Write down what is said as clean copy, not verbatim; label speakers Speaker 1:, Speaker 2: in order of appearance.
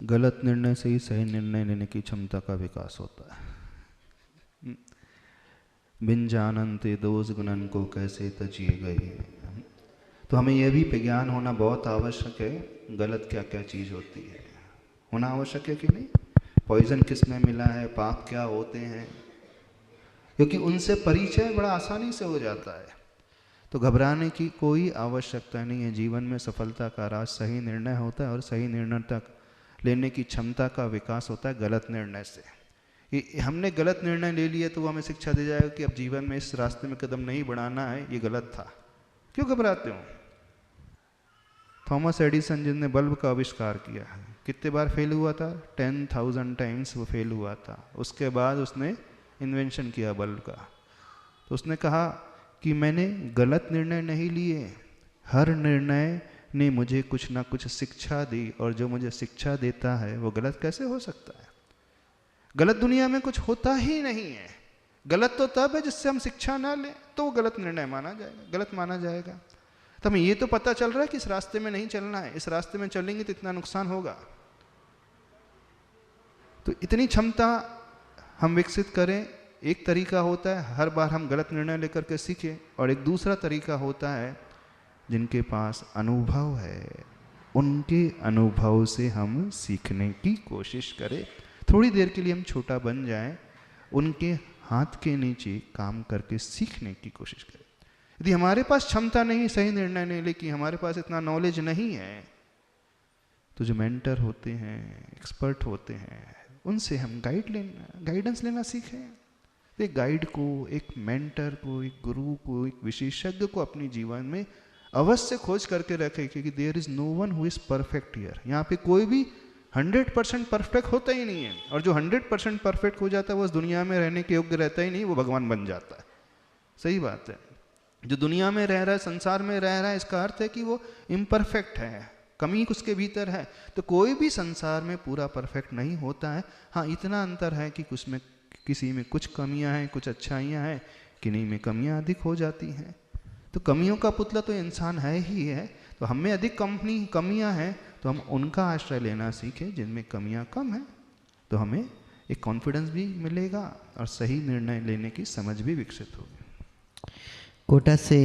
Speaker 1: गलत निर्णय से ही सही निर्णय लेने की क्षमता का विकास होता है। बिन जानन्ते दोष गुणन को कैसे तजिए गए। तो हमें यह भी ज्ञान होना बहुत आवश्यक है, गलत क्या क्या चीज़ होती है, होना आवश्यक है कि नहीं। पॉइजन किस में मिला है, पाप क्या होते हैं, क्योंकि उनसे परिचय बड़ा आसानी से हो जाता है। तो घबराने की कोई आवश्यकता नहीं है। जीवन में सफलता का राज सही निर्णय होता है, और सही निर्णय तक लेने की क्षमता का विकास होता है गलत निर्णय से। ये हमने गलत निर्णय ले लिया तो वो हमें शिक्षा दे जाएगा कि अब जीवन में इस रास्ते में कदम नहीं बढ़ाना है, ये गलत था। क्यों घबराते हो। थॉमस एडिसन जिसने बल्ब का आविष्कार किया है, कितने बार फेल हुआ था, 10,000 टाइम्स वो फेल हुआ था। उसके बाद उसने इन्वेंशन किया बल्ब का। तो उसने कहा कि मैंने गलत निर्णय नहीं लिए, हर निर्णय ने मुझे कुछ ना कुछ शिक्षा दी, और जो मुझे शिक्षा देता है वो गलत कैसे हो सकता है। गलत दुनिया में कुछ होता ही नहीं है। गलत तो तब है जिससे हम शिक्षा ना लें, तो वो गलत निर्णय माना जाएगा, गलत माना जाएगा। तो हमें ये तो पता चल रहा है कि इस रास्ते में नहीं चलना है, इस रास्ते में चलेंगे तो इतना नुकसान होगा। तो इतनी क्षमता हम विकसित करें। एक तरीका होता है हर बार हम गलत निर्णय लेकर के सीखें, और एक दूसरा तरीका होता है जिनके पास अनुभव है, उनके अनुभव से हम सीखने की कोशिश करें। थोड़ी देर के लिए हम छोटा बन जाएं, उनके हाथ के नीचे काम करके सीखने की कोशिश करें। यदि हमारे पास क्षमता नहीं सही निर्णय लेने की, हमारे पास इतना नॉलेज नहीं है, तो जो मेंटर होते हैं, एक्सपर्ट होते हैं, उनसे हम गाइडेंस लेना सीखें। एक गाइड को, एक मेंटर को, एक गुरु को, एक विशेषज्ञ को अपनी जीवन में अवश्य खोज करके रखें, क्योंकि there is no one who is perfect here. यहाँ पे कोई भी 100% परफेक्ट होता ही नहीं है, और जो 100% परफेक्ट हो जाता है वो उस दुनिया में रहने के योग्य रहता ही नहीं, वो भगवान बन जाता है। सही बात है। जो दुनिया में रह रहा है, संसार में रह रहा है, इसका अर्थ है कि वो इम्परफेक्ट है, कमी उसके भीतर है। तो कोई भी संसार में पूरा परफेक्ट नहीं होता है। हाँ, इतना अंतर है कि उसमें किसी में कुछ कमियां हैं, कुछ अच्छाइयां हैं, किन्हीं में कमियां अधिक हो जाती हैं। तो कमियों का पुतला तो इंसान है ही है। तो हमें अधिक कमियां हैं, तो हम उनका आश्रय लेना सीखें जिनमें कमियां कम हैं। तो हमें एक कॉन्फिडेंस भी मिलेगा, और सही निर्णय लेने की समझ भी विकसित होगी।
Speaker 2: कोटा से